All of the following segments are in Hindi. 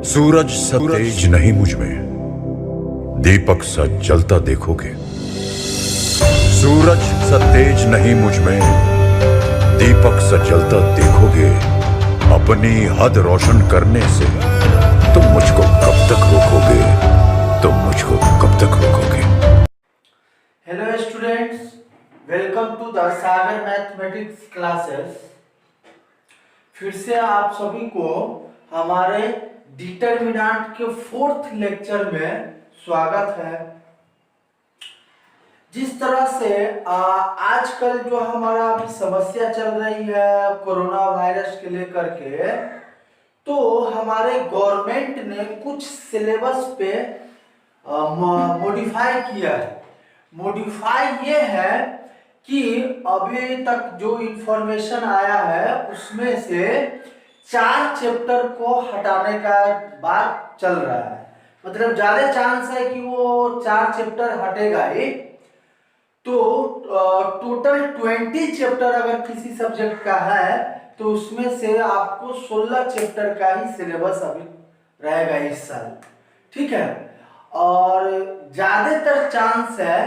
सूरज सा तेज नहीं मुझ में, दीपक सा जलता देखोगे। सूरज सा तेज नहीं मुझ में, दीपक सा जलता देखोगे। अपनी हद रोशन करने से तुम मुझको कब तक रोकोगे, तुम मुझको कब तक रोकोगे। Hello students, welcome to the Sagar mathematics classes. फिर से आप सभी को हमारे डिटरमिनेंट के 4th लेक्चर में स्वागत है। जिस तरह से आजकल जो हमारा अभी समस्या चल रही है कोरोना वायरस के लेकर के, तो हमारे गवर्नमेंट ने कुछ सिलेबस पे मॉडिफाई किया है। मॉडिफाई ये है कि अभी तक जो इंफॉर्मेशन आया है उसमें से 4 चैप्टर को हटाने का बात चल रहा है। मतलब ज्यादा चांस है कि वो 4 चैप्टर हटेगा ही। तो टोटल 20 चैप्टर अगर किसी सब्जेक्ट का है तो उसमें से आपको 16 चैप्टर का ही सिलेबस अभी रहेगा इस साल, ठीक है। और ज्यादातर चांस है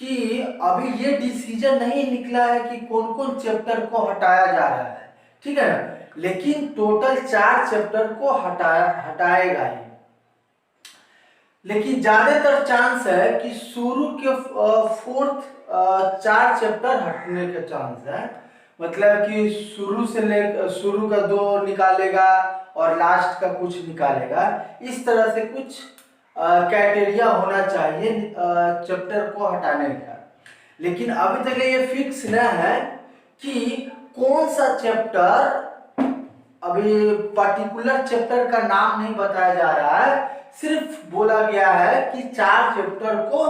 कि अभी ये डिसीजन नहीं निकला है कि कौन कौन चैप्टर को हटाया जा रहा है, ठीक है ना। लेकिन टोटल 4 चैप्टर को हटाएगा ही। लेकिन ज्यादातर चांस है कि शुरू के 4 चैप्टर हटने का चांस है। मतलब कि शुरू का 2 निकालेगा और लास्ट का कुछ निकालेगा। इस तरह से कुछ क्राइटेरिया होना चाहिए चैप्टर को हटाने का। लेकिन अभी तक ये फिक्स न है कि कौन सा चैप्टर, अभी पर्टिकुलर चैप्टर का नाम नहीं बताया जा रहा है। सिर्फ बोला गया है कि 4 चैप्टर को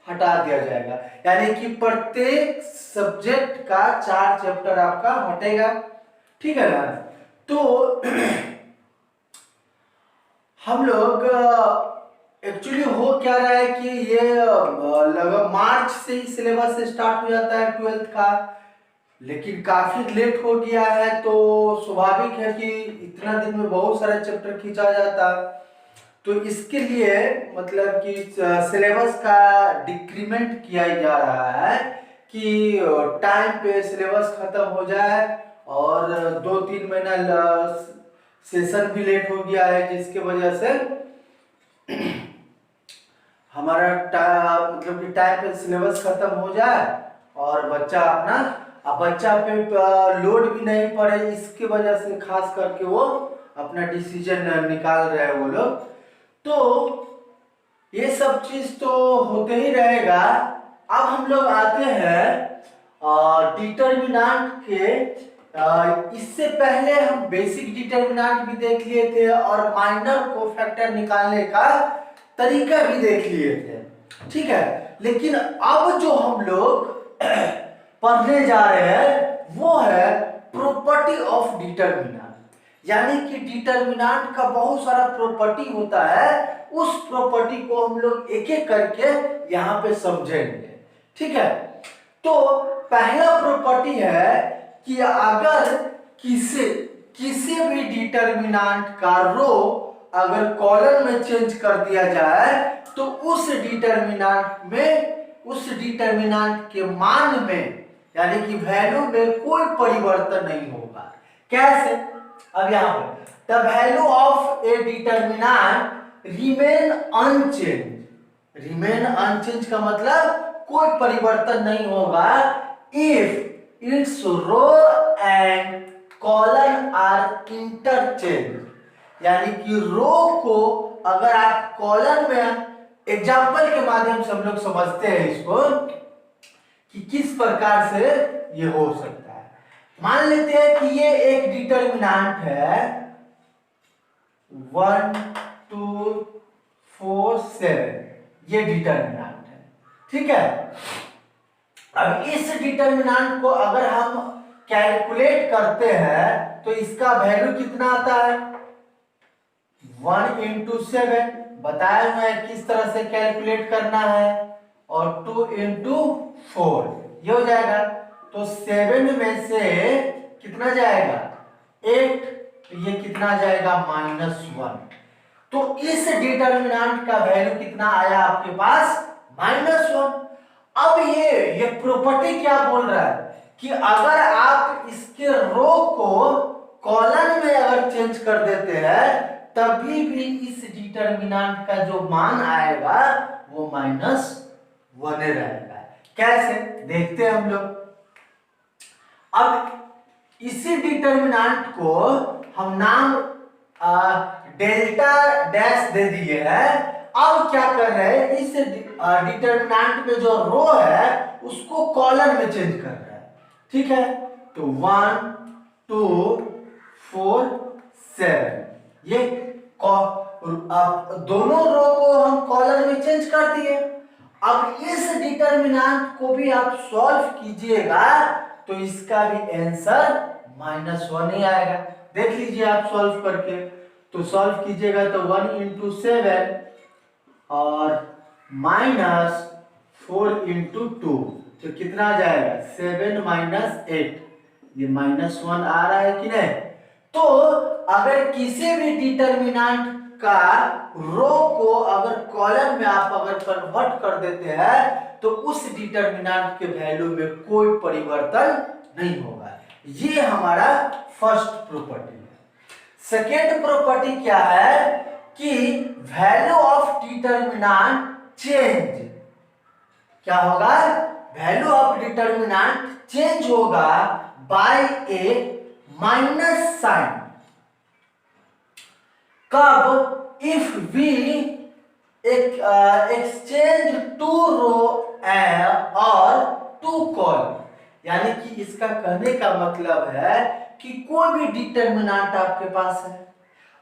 हटा दिया जाएगा, यानी कि प्रत्येक सब्जेक्ट का 4 चैप्टर आपका हटेगा, ठीक है ना। तो हम लोग एक्चुअली हो क्या रहा है कि ये लगभग मार्च से ही सिलेबस स्टार्ट हो जाता है 12th का, लेकिन काफी लेट हो गया है। तो स्वाभाविक है कि इतना दिन में बहुत सारे चैप्टर खींचा जाता। तो इसके लिए मतलब कि सिलेबस का डिक्रीमेंट किया जा रहा है कि टाइम पे सिलेबस खत्म हो जाए। और 2-3 महीना सेशन भी लेट हो गया है, जिसके वजह से हमारा मतलब कि टाइम पे सिलेबस खत्म हो जाए और बच्चा पे लोड भी नहीं पड़े। इसके वजह से खास करके वो अपना डिसीजन निकाल रहे हैं वो लोग। तो ये सब चीज तो होते ही रहेगा। अब हम लोग आते हैं डिटरमिनेंट के। इससे पहले हम बेसिक डिटरमिनेंट भी देख लिए थे और माइनर कोफैक्टर निकालने का तरीका भी देख लिए थे, ठीक है। लेकिन अब जो हम लोग पढ़ने जा रहे हैं वो है प्रॉपर्टी ऑफ डिटरमिनेंट। यानी कि डिटरमिनेंट का बहुत सारा प्रॉपर्टी होता है। उस प्रॉपर्टी को हम लोग एक एक करके यहाँ पे समझेंगे, ठीक है। तो पहला प्रॉपर्टी है कि अगर किसी भी डिटरमिनेंट का रो अगर कॉलम में चेंज कर दिया जाए तो उस डिटरमिनेंट के मान में, यानी कि वैल्यू में कोई परिवर्तन नहीं होगा। कैसे? अब यहाँ पर the value of a determinant remain unchange. Remain unchange का मतलब कोई परिवर्तन नहीं होगा if its row and column are interchange. यानी कि रो को अगर आप कॉलम में, एग्जाम्पल के माध्यम से हम लोग समझते हैं इसको कि किस प्रकार से ये हो सकता है। मान लेते हैं कि ये एक डिटरमिनेंट है 1 2 4 7, ये डिटरमिनेंट है, ठीक है। अब इस डिटरमिनेंट को अगर हम कैलकुलेट करते हैं तो इसका वैल्यू कितना आता है 1 into 7। बताया हुआ है किस तरह से कैलकुलेट करना है। और 2 into 4 ये हो जाएगा। तो 7 में से कितना जाएगा 8, तो ये कितना जाएगा -1। तो इस डिटर्मिनेंट का वैल्यू कितना आया आपके पास, -1। अब ये प्रॉपर्टी क्या बोल रहा है कि अगर आप इसके रो को कॉलम में अगर चेंज कर देते हैं तभी भी इस डिटर्मिनेंट का जो मान आएगा वो -1 रहेगा। कैसे देखते हैं हम लोग। अब इसी डिटर्मिनेंट को हम नाम डेल्टा डैश दे दिए है। अब क्या कर रहे हैं, इस डिटर्मिनेंट में जो रो है उसको कॉलम में चेंज कर रहा है। ठीक है, तो 1 2 4 7 ये अब दोनों रो को हम कॉलम में चेंज कर दिए। अब इस डिटर्मिनेंट को भी आप सॉल्व कीजिएगा तो इसका भी आंसर -1 ही आएगा। देख लीजिए आप सॉल्व करके, तो सॉल्व कीजिएगा तो 1 × 7 और -4 × 2 तो कितना आ जाएगा, 7 - 8, ये -1 आ रहा है कि नहीं। तो अगर किसी भी डिटर्मिनेंट का रो को अगर कॉलम में आप अगर कन्वर्ट कर देते हैं तो उस डिटर्मिनेंट के वैल्यू में कोई परिवर्तन नहीं होगा। ये हमारा फर्स्ट प्रॉपर्टी है। सेकेंड प्रॉपर्टी क्या है कि वैल्यू ऑफ डिटर्मिनेंट चेंज क्या होगा, वैल्यू ऑफ डिटर्मिनेंट चेंज होगा बाय ए माइनस साइन। कब, इफ वी एक्सचेंज टू रो और टू कॉलम, यानी कि इसका कहने का मतलब है कि कोई भी डिटर्मिनेंट आपके पास है,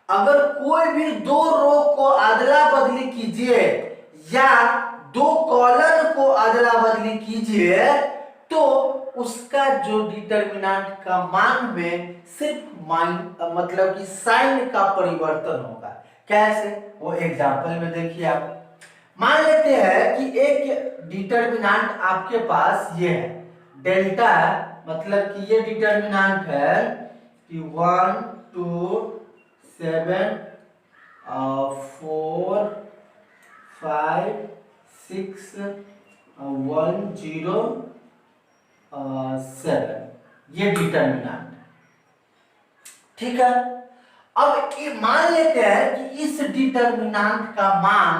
अगर कोई भी दो रो को अदला बदली कीजिए या दो कॉलम को अदला बदली कीजिए तो उसका जो डिटर्मिनेंट का मान में सिर्फ मतलब कि साइन का परिवर्तन होगा। कैसे, वो एग्जांपल में देखिए आप। मान लेते हैं कि एक डिटर्मिनेंट आपके पास ये है डेल्टा, मतलब कि ये डिटर्मिनेंट है कि 1 2 7 4 5 6 1 0 7, ये डिटर्मिनेंट। ठीक है, अब ये मान लेते हैं कि इस डिटर्मिनेंट का मान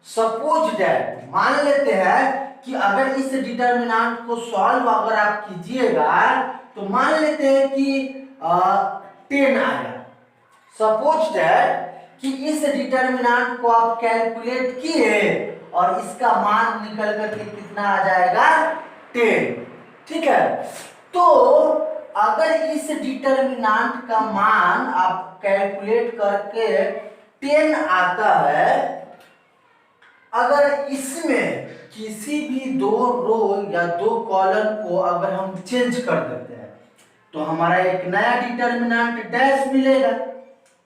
सपोज दैट, मान लेते हैं कि अगर इस डिटर्मिनेंट को सॉल्व अगर आप कीजिएगा तो मान लेते हैं कि 10 आया। सपोज दैट कि इस डिटर्मिनेंट को आप कैलकुलेट किए और इसका मान निकल करके कितना आ जाएगा, 10। ठीक है, तो अगर इस डिटर्मिनेंट का मान आप कैलकुलेट करके 10 आता है, अगर इसमें किसी भी दो रो या दो कॉलम को अगर हम चेंज कर देते हैं तो हमारा एक नया डिटर्मिनेंट डैश मिलेगा।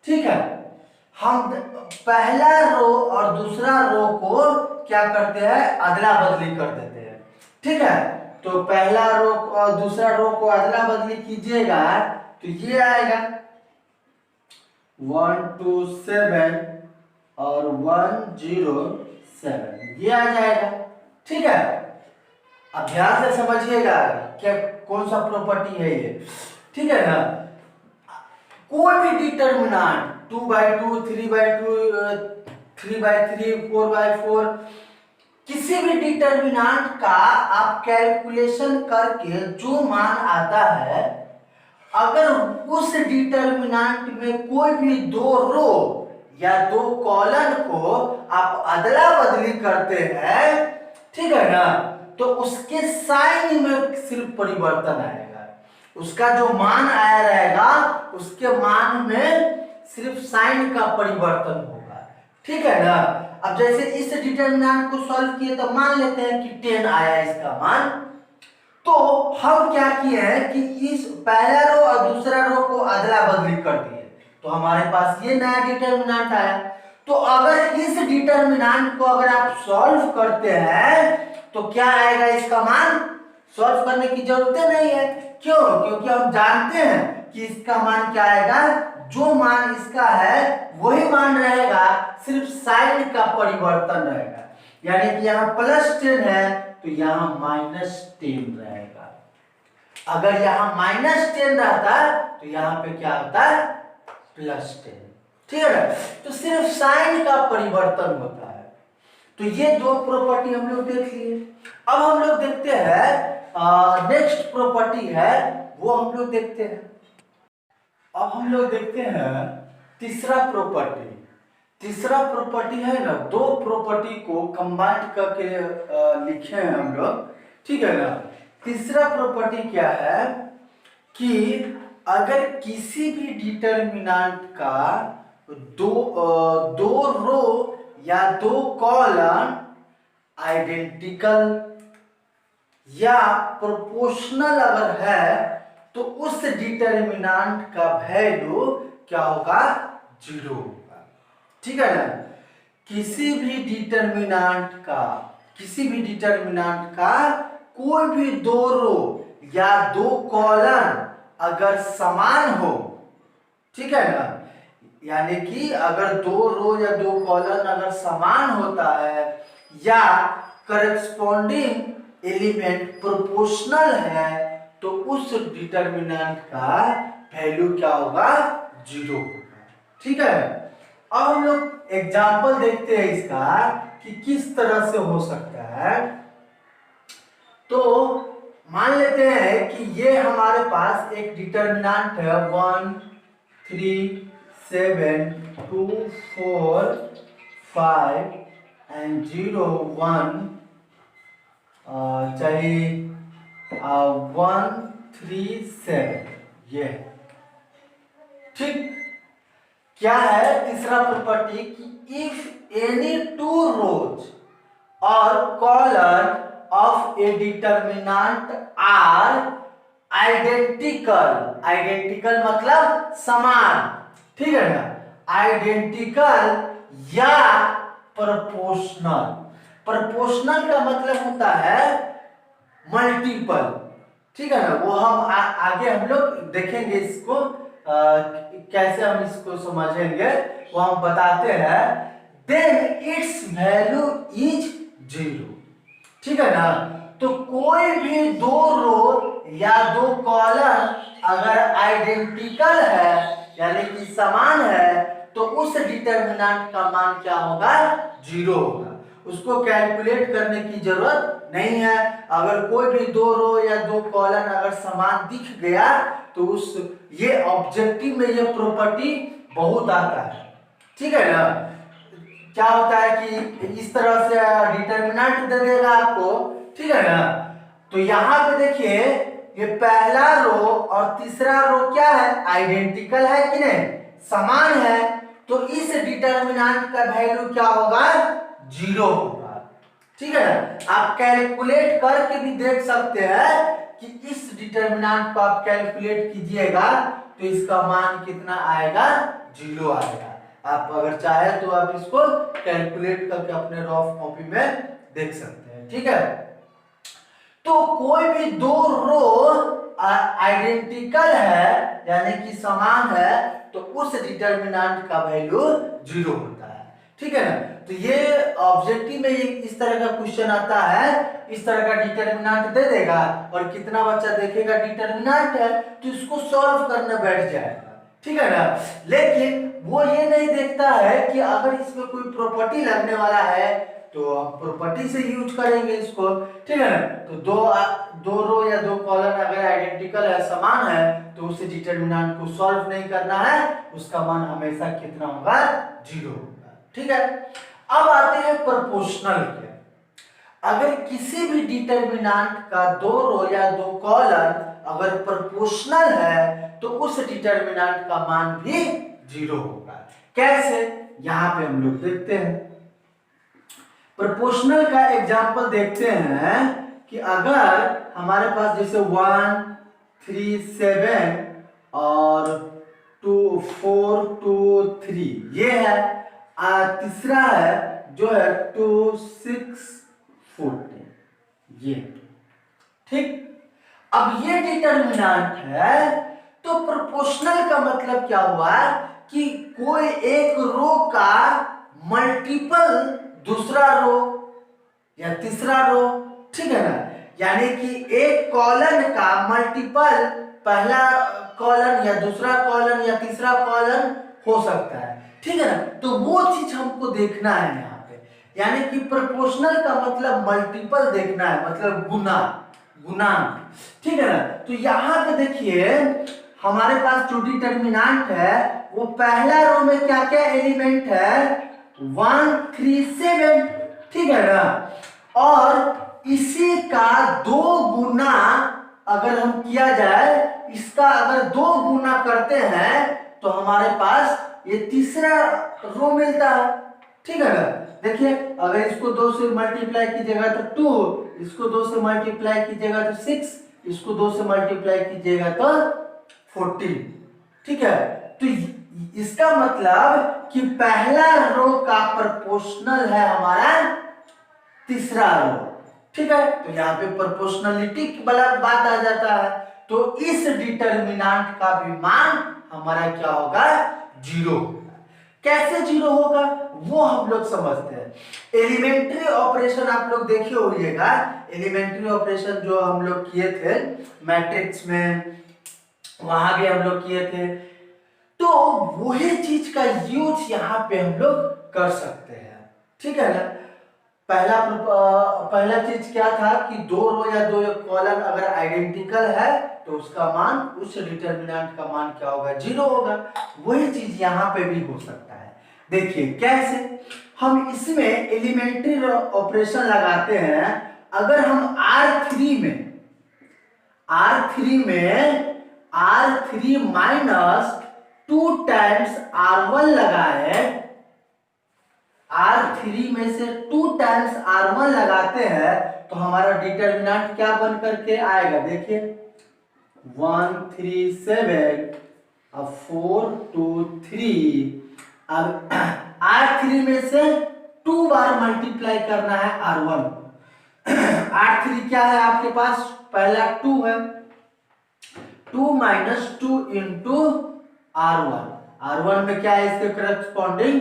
ठीक है, हम पहला रो और दूसरा रो को क्या करते हैं, अदला बदली कर देते हैं। ठीक है, तो पहला रो और दूसरा रो को अदला बदली कीजिएगा तो ये आएगा 1 2 7 और 1 0 7, ये आ जाएगा। ठीक है, अब ध्यान से समझिएगा क्या कौन सा प्रॉपर्टी है ये। ठीक है ना, कोई भी डिटर्मिनेंट 2/2 3/2 3/3 4/4 किसी भी डिटर्मिनेंट का आप कैलकुलेशन करके जो मान आता है, अगर उस डिटर्मिनेंट में कोई भी दो रो या दो कॉलम को आप अदला बदली करते हैं, ठीक है ना, तो उसके साइन में सिर्फ परिवर्तन आएगा, उसका जो मान आया रहेगा उसके मान में सिर्फ साइन का परिवर्तन होगा। ठीक है ना, अब जैसे इस डिटर्मिनेंट को सॉल्व किए तो मान लेते हैं कि 10 आया इसका मान, तो हम क्या किए हैं कि इस पहला रो और दूसरा रो को अदला बदली कर दिए तो हमारे पास ये नया डिटर्मिनेंट आया। तो अगर इस डिटर्मिनेंट को अगर आप सॉल्व करते हैं तो क्या आएगा, इसका मान सॉल्व करने की जरूरत नहीं है। क्यों, क्योंकि हम जानते हैं कि इसका मान क्या आएगा, जो मान इसका है वही मान रहेगा, सिर्फ साइन का परिवर्तन रहेगा। यानी कि यहाँ +10 है तो यहाँ -10 रहेगा। अगर यहाँ -10 रहता तो यहाँ पे क्या होता है, +10। ठीक है ना, तो सिर्फ साइन का परिवर्तन होता है। तो ये दो प्रॉपर्टी हम लोग देख लिए। अब हम लोग देखते हैं नेक्स्ट प्रॉपर्टी है, वो हम लोग देखते हैं। अब हम लोग देखते हैं तीसरा प्रॉपर्टी। तीसरा प्रॉपर्टी है ना, दो प्रॉपर्टी को कंबाइन करके लिखे हैं हम लोग। ठीक है ना, तीसरा प्रॉपर्टी क्या है कि अगर किसी भी डिटर्मिनेंट का दो रो या दो कॉलम आइडेंटिकल या प्रोपोर्शनल अगर है तो उस डिटर्मिनेंट का वैल्यू क्या होगा, 0 होगा। ठीक है ना, किसी भी डिटर्मिनेंट का कोई भी दो रो या दो कॉलम अगर समान हो, ठीक है ना, यानी कि अगर दो रो या दो कॉलम अगर समान होता है या करस्पॉन्डिंग एलिमेंट प्रोपोर्शनल है तो उस डिटर्मिनेंट का वैल्यू क्या होगा, 0 होगा। ठीक है, अब हम लोग एग्जांपल देखते हैं इसका कि किस तरह से हो सकता है। तो मान लेते हैं कि ये हमारे पास एक डिटर्मिनेंट है 1 3 7 2 4 5 एंड 0 1 चाहिए 1 3 7, ये ठीक। क्या है तीसरा प्रॉपर्टी कि इफ एनी टू रोज और column of a determinant are identical मतलब समान, ठीक है ना, आइडेंटिकल या प्रोपोर्शनल का मतलब होता है मल्टीपल। ठीक है ना, वो हम आगे हम लोग देखेंगे इसको, कैसे हम इसको समझेंगे वो हम बताते हैं। Then its value is 0। ठीक है ना, तो कोई भी दो रो या दो कॉलम अगर आइडेंटिकल है यानी कि समान है तो उस डिटर्मिनेंट का मान क्या होगा, 0 होगा। उसको कैलकुलेट करने की जरूरत नहीं है। अगर कोई भी दो रो या दो कॉलम अगर समान दिख गया तो उस ये ऑब्जेक्टिव में ये प्रॉपर्टी बहुत आता है। ठीक है ना, क्या होता है कि इस तरह से डिटर्मिनेंट दे देगा आपको, ठीक है ना। तो यहाँ पे देखिए ये पहला रो और तीसरा रो क्या है, आइडेंटिकल है कि नहीं, समान है, तो इस डिटर्मिनेंट का वैल्यू क्या होगा, 0 होगा। ठीक है ना, आप कैलकुलेट करके भी देख सकते हैं कि इस डिटर्मिनेंट को आप कैलकुलेट कीजिएगा तो इसका मान कितना आएगा, 0 आएगा। आप अगर चाहे तो आप इसको कैलकुलेट करके अपने रफ कॉपी में देख सकते हैं। ठीक है, तो कोई भी दो रो आइडेंटिकल है यानी कि समान है तो उस डिटर्मिनेंट का वैल्यू 0 होता है। ठीक है ना, तो ये ऑब्जेक्टिव में इस तरह का क्वेश्चन आता है, इस तरह का डिटर्मिनेंट दे देगा और कितना बच्चा देखेगा डिटर्मिनेंट है तो इसको सॉल्व करने बैठ जाएगा। ठीक है ना, लेकिन वो ये नहीं देखता है कि अगर इसमें कोई प्रॉपर्टी लगने वाला है तो हम प्रॉपर्टी से यूज करेंगे इसको। ठीक है ना, तो दो रो या दो कॉलम अगर आइडेंटिकल है, समान है, तो उस डिटर्मिनेंट को सॉल्व नहीं करना है, उसका मान हमेशा कितना होगा, 0 होगा। ठीक है, अब आते हैं प्रोपोर्शनल के। अगर किसी भी डिटर्मिनेंट का दो रो या दो कॉलम अगर प्रोपोर्शनल है तो उस डिटर्मिनेंट का मान भी 0 होगा। कैसे, यहां पे हम लोग देखते हैं। प्रोपोर्शनल का एग्जांपल देखते हैं कि अगर हमारे पास जैसे 1 3 7 और 2 4 2 3 ये है, तीसरा है जो है 2 6 14 ये। ठीक, अब ये डिटर्मिनेंट है तो प्रोपोर्शनल का मतलब क्या हुआ कि कोई एक रो का मल्टीपल दूसरा रो या तीसरा रो, ठीक है ना, यानी कि एक कॉलन का मल्टीपल पहला कॉलन या दूसरा कॉलन या तीसरा कॉलन हो सकता है, ठीक है ना। तो वो चीज हमको देखना है यहाँ पे, यानी कि प्रोपोर्शनल का मतलब मल्टीपल देखना है, मतलब गुना, गुणांक, ठीक है ना। तो यहाँ पे देखिए हमारे पास जो डिटर्मिनेंट है वो पहला रो में क्या क्या एलिमेंट है, 1 3 7, ठीक है ना। और इसी का 2 गुना अगर हम किया जाए, इसका अगर 2 गुना करते हैं तो हमारे पास ये तीसरा रो मिलता है, ठीक है ना। देखिए अगर इसको 2 से मल्टीप्लाई कीजिएगा तो 2, इसको 2 से मल्टीप्लाई कीजिएगा तो 6, इसको 2 से मल्टीप्लाई कीजिएगा तो 14, ठीक है। तो इसका मतलब कि पहला रो का प्रोपोर्शनल है हमारा तीसरा रो, ठीक है। तो यहाँ पे प्रोपोर्शनलिटी वाला बात आ जाता है, तो इस डिटर्मिनेंट का भी मान हमारा क्या होगा, 0। कैसे 0 होगा वो हम लोग समझते हैं। एलिमेंट्री ऑपरेशन आप लोग देखे होइएगा, एलिमेंट्री ऑपरेशन जो हम लोग किए थे मैट्रिक्स में, वहां भी हम लोग किए थे, तो वही चीज का यूज यहाँ पे हम लोग कर सकते हैं, ठीक है ना। पहला चीज क्या था कि 2 रो या 2 कॉलम अगर आइडेंटिकल है तो उसका मान, उस डिटर्मिनेंट का मान क्या होगा, 0 होगा। वही चीज यहाँ पे भी हो सकता है। देखिए कैसे, हम इसमें एलिमेंट्री ऑपरेशन लगाते हैं। अगर हम R3 माइनस 2 टाइम्स R1 लगाए, R3 में से 2 टाइम्स R1 लगाते हैं तो हमारा डिटर्मिनेंट क्या बन करके आएगा, देखिए 1 3 7, अब 4 2 3। अब R3 में से 2 बार मल्टीप्लाई करना है R1। R3 क्या है आपके पास, पहला 2 है, 2 माइनस 2 इंटू R1, R1 में क्या है इसके करस्पॉन्डिंग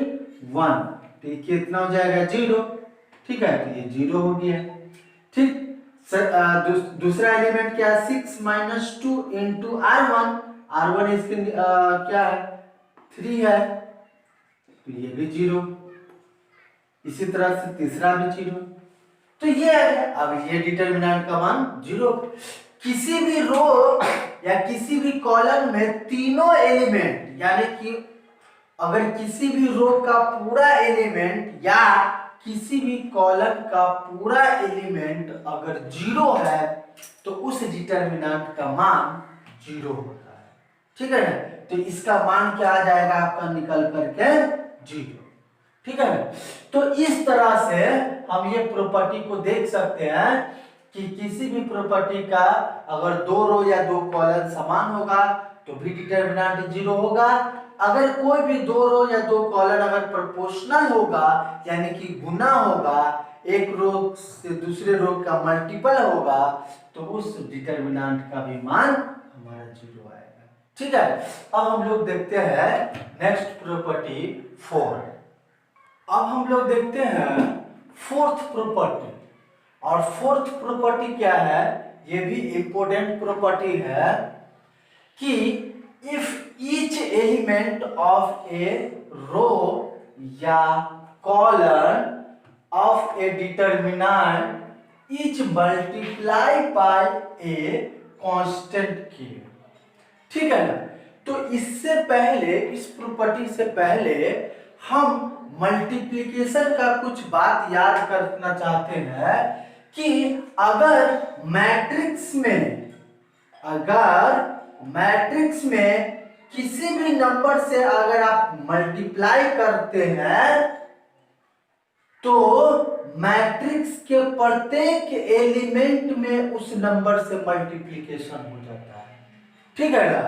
1, तो ये कितना हो जाएगा, 0, ठीक है। तो ये 0 हो गया, ठीक। दूसरा एलिमेंट क्या है, 6 माइनस 2 इंटू R1, R1 इसके क्या है, 3 है, तो ये भी 0। इसी तरह से तीसरा भी 0, तो ये है। अब ये डिटर्मिनेंट का मान 0। किसी भी रो या किसी भी कॉलम में तीनों एलिमेंट, यानी कि अगर किसी भी रो का पूरा एलिमेंट या किसी भी कॉलम का पूरा एलिमेंट अगर 0 है तो उस डिटर्मिनेंट का मान 0 होता है, ठीक है ना। तो इसका मान क्या आ जाएगा आपका, निकल करके 0, ठीक है ना। तो इस तरह से हम ये प्रॉपर्टी को देख सकते हैं कि किसी भी प्रॉपर्टी का अगर 2 रो या 2 कॉलम समान होगा तो भी डिटर्मिनेंट 0 होगा। अगर कोई भी 2 रो या 2 कॉलम अगर प्रोपोर्शनल होगा, यानी कि गुना होगा, एक रो से दूसरे रो का मल्टीपल होगा, तो उस डिटर्मिनेंट का भी मान हमारा 0 आएगा, ठीक है। अब हम लोग देखते हैं नेक्स्ट प्रॉपर्टी 4। अब हम लोग देखते हैं फोर्थ प्रॉपर्टी, और फोर्थ प्रॉपर्टी क्या है, ये भी इंपॉर्टेंट प्रॉपर्टी है कि if each element of a row या column of a determinant is multiply by a constant के, ठीक है ना। तो इससे पहले, इस प्रॉपर्टी से पहले हम मल्टीप्लिकेशन का कुछ बात याद करना चाहते हैं कि अगर मैट्रिक्स में किसी भी नंबर से अगर आप मल्टीप्लाई करते हैं तो मैट्रिक्स के प्रत्येक एलिमेंट में उस नंबर से मल्टीप्लिकेशन हो जाता है, ठीक है ना।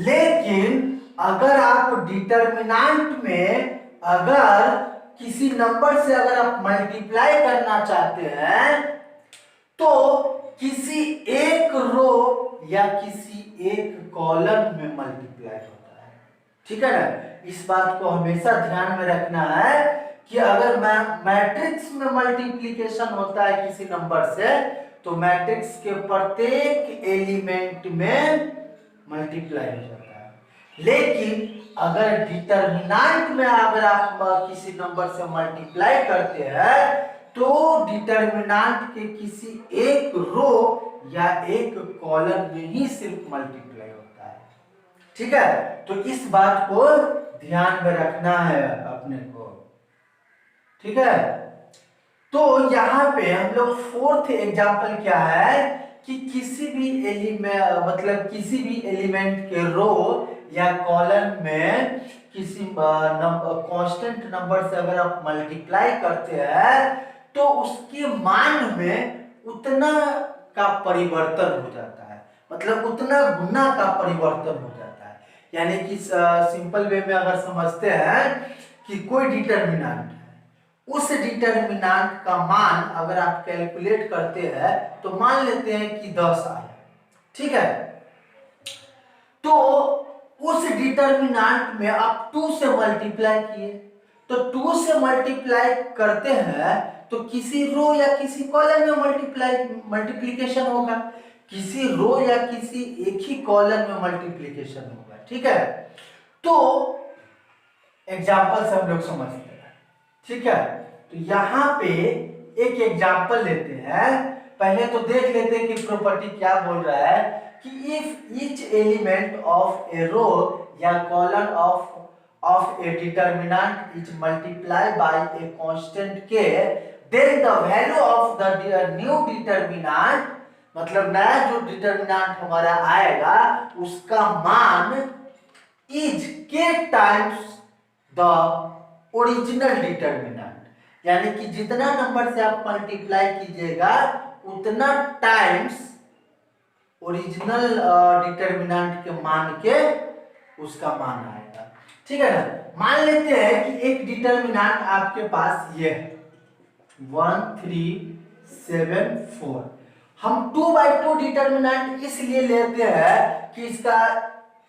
लेकिन अगर आप डिटर्मिनेंट में अगर किसी नंबर से अगर आप मल्टीप्लाई करना चाहते हैं तो किसी एक रो या किसी एक कॉलम में मल्टीप्लाई होता है। ठीक है ना, इस बात को हमेशा ध्यान में रखना है कि अगर मैट्रिक्स में मल्टीप्लिकेशन होता है किसी नंबर से, तो मैट्रिक्स के प्रत्येक एलिमेंट में मल्टीप्लाई हो जाता है। लेकिन अगर डिटरमिनेंट में अगर आप किसी नंबर से मल्टीप्लाई करते हैं, तो डिटरमिनेंट के किसी एक रो या एक कॉलम में ही सिर्फ मल्टीप्लाई होता है। ठीक है, तो इस बात को ध्यान में रखना है अपने को। ठीक है, तो यहाँ पे हम लोग फोर्थ एग्जांपल क्या है कि किसी भी एलिमेंट मतलब किसी भी एलिमेंट के रो या कॉलम में किसी कांस्टेंट नंबर से अगर आप मल्टीप्लाई करते हैं, तो उसके मान में उतना का परिवर्तन हो जाता है, मतलब उतना गुना का परिवर्तन हो जाता है। यानी कि सिंपल वे में अगर समझते हैं कि कोई डिटरमिनेंट है, उस डिटरमिनेंट का मान अगर आप कैलकुलेट करते हैं तो मान लेते हैं कि 10 आया। ठीक है, तो उस डिटरमिनेंट में आप 2 से मल्टीप्लाई किए, तो 2 से मल्टीप्लाई करते हैं तो किसी रो या किसी कॉलम में मल्टीप्लिकेशन होगा, किसी रो या किसी एक ही कॉलम में मल्टीप्लिकेशन होगा। ठीक है, तो एग्जांपल से हम लोग समझते हैं। ठीक है, तो यहाँ पे एक एग्जांपल लेते हैं। पहले तो देख लेते हैं कि प्रॉपर्टी क्या बोल रहा है कि if each element of a row या column of a determinant is multiply by a constant k, then the value of the new determinant, मतलब नया जो डिटरमिनेंट हमारा आएगा उसका मान is k times the original determinant, यानी कि जितना नंबर से आप मल्टीप्लाई कीजिएगा उतना टाइम्स ओरिजिनल डिटरमिनेंट के मान के उसका मान आएगा। ठीक है ना, मान लेते हैं कि एक डिटरमिनेंट आपके पास ये है 1 3 7 4। हम 2/2 डिटरमिनेंट इसलिए लेते हैं कि इसका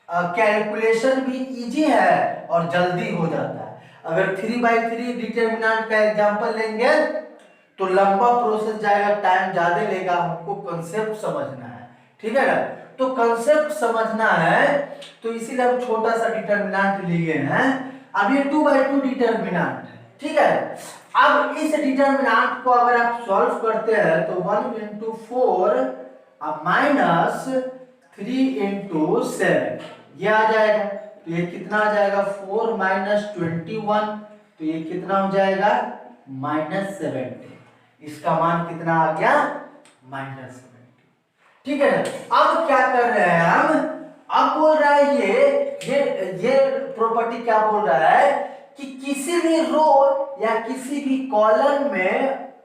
कैलकुलेशन भी इजी है और जल्दी हो जाता है। अगर 3/3 डिटरमिनेंट का एग्जांपल लेंगे तो लंबा प्रोसेस जाएगा, टाइम ज्यादा लेगा, हमको कंसेप्ट समझना है। ठीक है ना, तो कंसेप्ट समझना है तो इसीलिए हम छोटा सा डिटरमिनेंट लिए हैं। अब ये 2/2 डिटरमिनेंट है। ठीक है, अब इस डिटरमिनेंट को अगर आप सॉल्व करते हैं तो 1 × 4 माइनस 3 × 7 ये आ जाएगा। तो ये कितना आ जाएगा 4 - 21, तो ये कितना हो जाएगा -70। इसका मान कितना आ गया -70। ठीक है, अब क्या कर रहे हैं हम, अब बोल रहा है ये प्रॉपर्टी क्या बोल रहा है कि किसी भी रो या किसी भी कॉलम में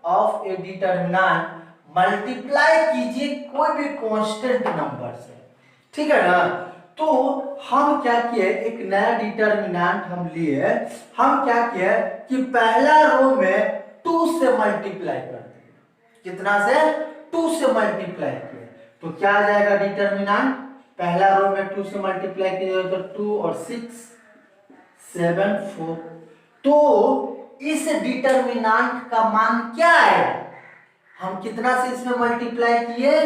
ऑफ ए डिटरमिनेंट मल्टीप्लाई कीजिए कोई भी कांस्टेंट नंबर से। ठीक है ना, तो हम क्या किए, एक नया डिटरमिनेंट हम लिए। हम क्या किए कि पहला रो में 2 से मल्टीप्लाई कर दिए। कितना से 2 से मल्टीप्लाई किए, तो क्या आ जाएगा डिटरमिनेंट, पहला रो में 2 से मल्टीप्लाई किया तो 2 और 6 7 4। तो इस डिटरमिनेंट का मान क्या आएगा, हम कितना से इसमें मल्टीप्लाई किए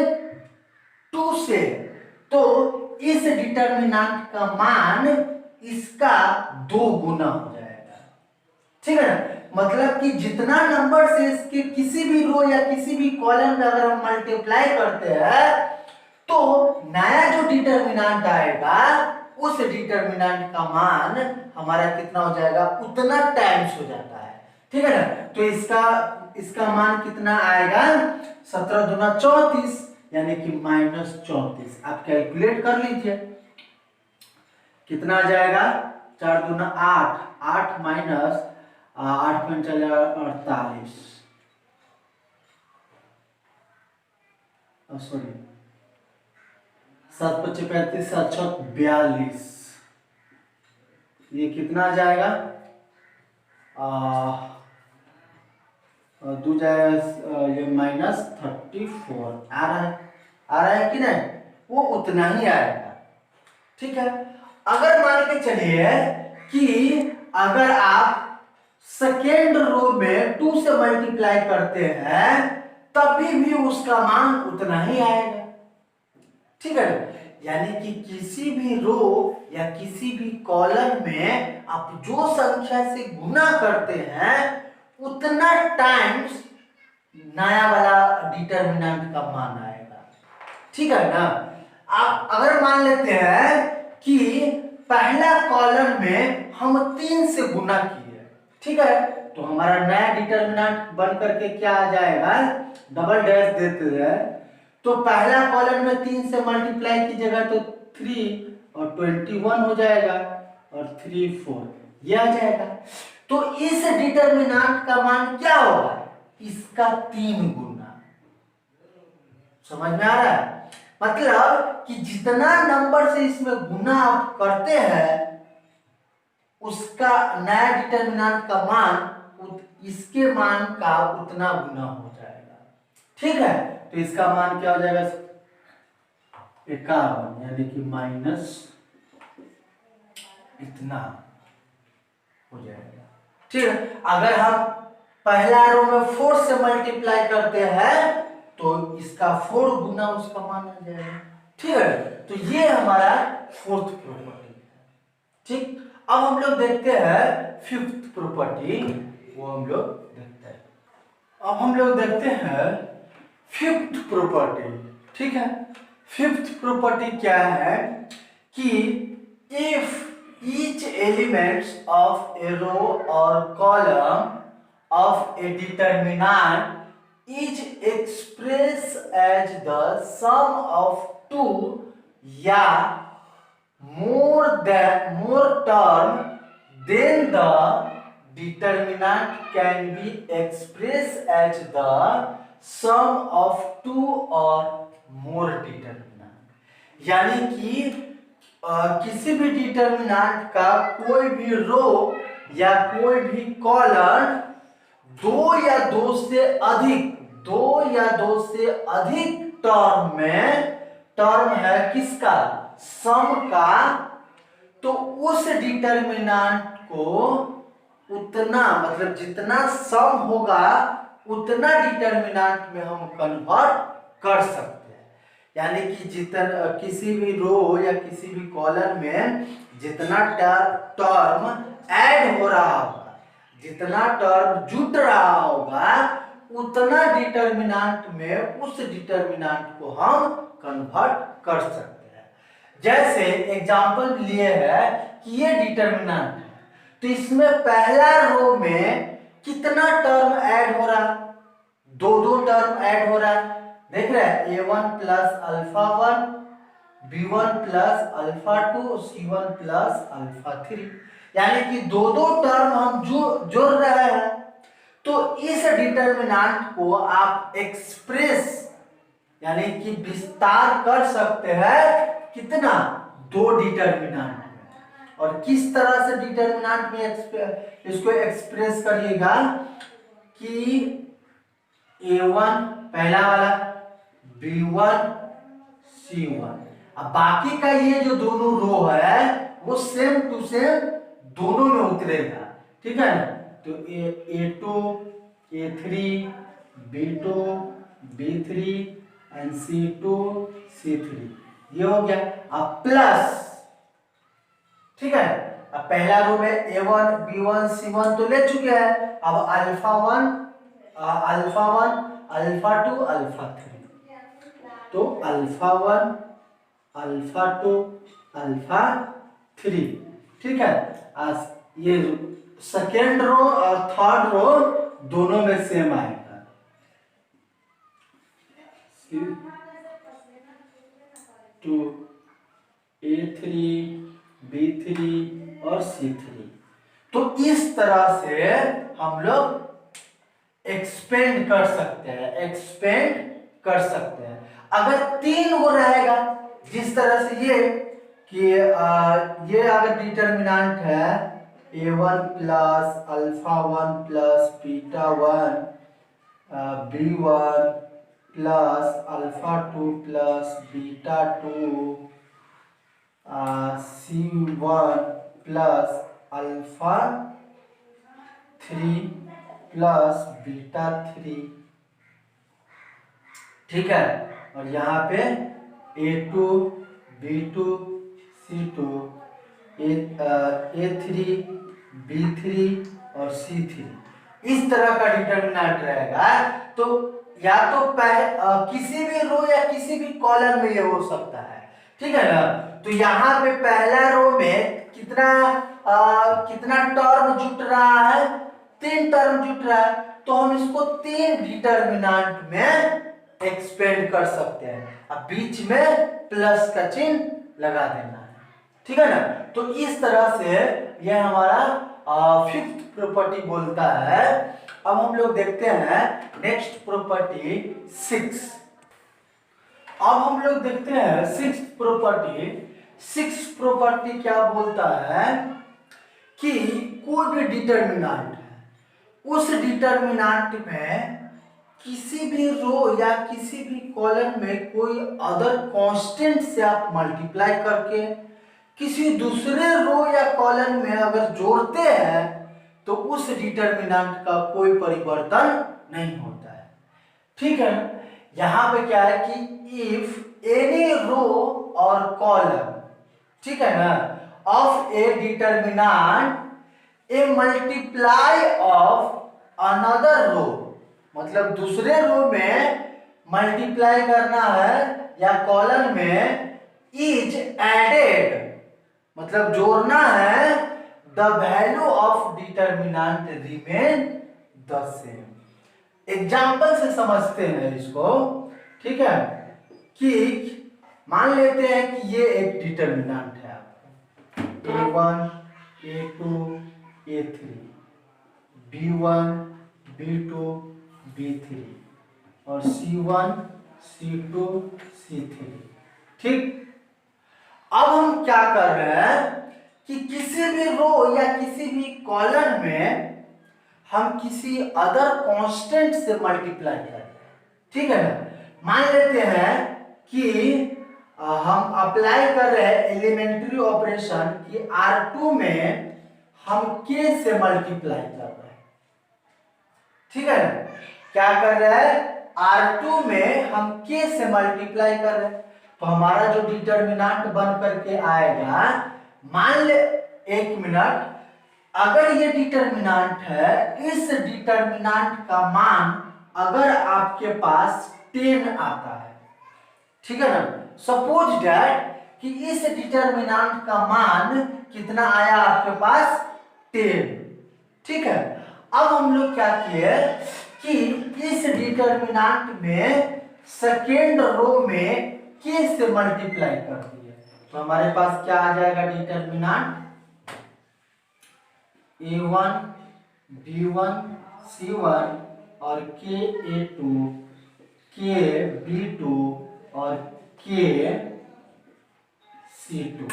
2 से, तो इस डिटरमिनेंट का मान इसका 2 गुना हो जाएगा। ठीक है ना, मतलब कि जितना नंबर से इसके किसी भी रो या किसी भी कॉलम में अगर हम मल्टीप्लाई करते हैं तो नया जो डिटरमिनेंट आएगा उस डिटरमिनेंट का मान हमारा कितना हो जाएगा, उतना टाइम्स हो जाता है। ठीक है ना, तो इसका मान कितना आएगा 17 दूना 34, यानी कि -34। आप कैलकुलेट कर लीजिए कितना आ जाएगा, 4 दूना 8, 8 माइनस 8 में चले 48, सॉरी 7 × 5 = 35, 7 × 6 = 42। ये कितना आ जाएगा दो जाएगा ये -34 आ रहा है कि नहीं, वो उतना ही आएगा। ठीक है, अगर मान के चलिए कि अगर आप सेकेंड रो में 2 से मल्टीप्लाई करते हैं तभी भी उसका मान उतना ही आएगा। ठीक है, यानी कि किसी भी रो या किसी भी कॉलम में आप जो संख्या से गुना करते हैं उतना टाइम्स नया वाला डिटरमिनेंट का मान आएगा। ठीक है ना। आप अगर मान लेते हैं कि पहला कॉलम में हम 3 से गुना किए, ठीक है, तो हमारा नया डिटरमिनेंट बन करके क्या आ जाएगा, डबल डैश देते हैं तो पहला कॉलम में 3 से मल्टीप्लाई कीजिएगा तो 3 और 21 हो जाएगा और 3 4 ये आ जाएगा। तो इस डिटरमिनेंट का मान क्या होगा, इसका 3 गुना। समझ में आ रहा है, मतलब कि जितना नंबर से इसमें गुना आप करते हैं उसका नया डिटरमिनेंट का मान इसके मान का उतना गुना हो जाएगा। ठीक है, तो इसका मान क्या हो जाएगा, 51, यानी कि माइनस इतना हो जाएगा। ठीक है, अगर हम पहला रो में 4 से मल्टीप्लाई करते हैं तो इसका 4 गुना उसका मान आ जाएगा। ठीक है, तो ये हमारा फोर्थ प्रॉपर्टी है। ठीक, अब हम लोग देखते हैं फिफ्थ प्रॉपर्टी, वो हम लोग देखते हैं। अब हम लोग देखते हैं फिफ्थ प्रॉपर्टी। ठीक है, फिफ्थ प्रॉपर्टी क्या है कि if each elements of a row or column of a determinant is expressed as the sum of two या more term, then the determinant can be expressed as the sum of two or more determinant। यानी कि किसी भी डिटरमिनेंट का कोई भी रो या कोई भी कॉलम दो या दो से अधिक टर्म में, टर्म है किसका, सम का, तो उस डिटरमिनेंट को उतना, मतलब जितना सम होगा उतना डिटरमिनेंट में हम कन्वर्ट कर सकते हैं। यानी कि जितना किसी भी रो या किसी भी कॉलम में जितना टर्म ऐड हो रहा होगा, जितना टर्म जुट रहा होगा उतना डिटरमिनेंट में उस डिटरमिनेंट को हम कन्वर्ट कर सकते हैं। जैसे एग्जांपल लिए है कि ये डिटरमिनेंट है तो इसमें पहला रो में कितना टर्म ऐड हो रहा, दो टर्म ऐड हो रहा है, देख रहे हैं, a1 plus alpha 1, b1 plus alpha 2, c1 plus alpha 3, यानी कि दो टर्म हम जोड़ रहे हैं। तो इस डिटरमिनेंट को आप एक्सप्रेस यानी कि विस्तार कर सकते हैं कितना, दो डिटरमिनेंट में। और किस तरह से डिटरमिनेंट में इसको एक्सप्रेस करिएगा कि a1 पहला वाला, b1 c1, अब बाकी का ये जो दोनों रो है वो सेम टू सेम दोनों में उतरेगा। ठीक है ना, तो a2 a3 b2 b3 and c2 c3 ये हो गया। अब प्लस, ठीक है, अब पहला रो में a1 b1 c1 तो ले चुके हैं, अब अल्फा 1 अल्फा 2 अल्फा 3, तो अल्फा 1 अल्फा 2 अल्फा 3। ठीक है, ये सेकेंड रो और थर्ड रो दोनों में सेम आएगा। टू a3 b3 और c3। तो इस तरह से हम लोग एक्सपेंड कर सकते हैं। अगर 3 वो रहेगा, जिस तरह से ये कि ये अगर डिटरमिनेंट है a1 plus alpha 1 plus beta 1 B1 plus alpha 2 plus beta 2 C1 plus alpha 3 plus beta 3। ठीक है, और यहाँ पे A2 B2 C2 A3 B3 और C3 इस तरह का डिटर्मिनेंट रहेगा। तो या तो किसी भी रो या किसी भी कॉलम में ये हो सकता है। ठीक है ना। तो यहाँ पे पहला रो में कितना टर्म जुट रहा है, 3 टर्म जुट रहा है। तो हम इसको 3 डिटर्मिनेंट में एक्सपेंड कर सकते हैं। अब बीच में प्लस का चिन्ह लगा देना है। ठीक है ना। तो इस तरह से यह हमारा फिफ्थ प्रॉपर्टी बोलता है। अब हम लोग देखते हैं नेक्स्ट प्रॉपर्टी 6। अब हम लोग देखते हैं सिक्स्थ प्रॉपर्टी। सिक्स्थ प्रॉपर्टी क्या बोलता है कि कोई भी डिटर्मिनेंट है, उस डिटर्मिनेंट में किसी भी रो या किसी भी कॉलम में कोई अदर कांस्टेंट से आप मल्टीप्लाई करके किसी दूसरे रो या कॉलम में अगर जोड़ते हैं तो उस डिटर्मिनेंट का कोई परिवर्तन नहीं होता है। ठीक है। यहां पे क्या है कि इफ एनी रो और कॉलम, ठीक है ना, of a determinant a multiply of another row, मतलब दूसरे रो में मल्टीप्लाई करना है या कॉलम में इज एडेड, मतलब जोड़ना है, the value of determinant remain the same. Example से समझते हैं इसको। ठीक है, कि मान लेते हैं कि ये एक डिटर्मिनेंट है आपका A1 A2 A3 B1 B2 B3 और C1 C2 C3। ठीक। अब हम क्या कर रहे हैं कि किसी भी रो या किसी भी कॉलम में हम किसी अदर कांस्टेंट से मल्टीप्लाई कर रहे हैं। ठीक है ना। मान लेते हैं कि हम अप्लाई कर रहे हैं एलिमेंट्री ऑपरेशन कि R2 में हम K से मल्टीप्लाई कर रहे हैं। ठीक है ना। क्या कर रहे हैं, R2 में हम K से मल्टीप्लाई कर रहे हैं। तो हमारा जो डिटर्मिनेंट बन करके आएगा, मान ले, एक मिनट, अगर ये डिटर्मिनेंट है, इस डिटर्मिनेंट का मान अगर आपके पास 10 आता है, ठीक है ना, सपोज दैट कि इस डिटर्मिनेंट का मान कितना आया आपके पास 10। ठीक है। अब हम लोग क्या किए कि इस डिटर्मिनेंट में सेकेंड रो में K से मल्टीप्लाई कर दिए। तो हमारे पास क्या आ जाएगा, डिटर्मिनेंट A1 B1 C1 और K A2 K B2 और K C2।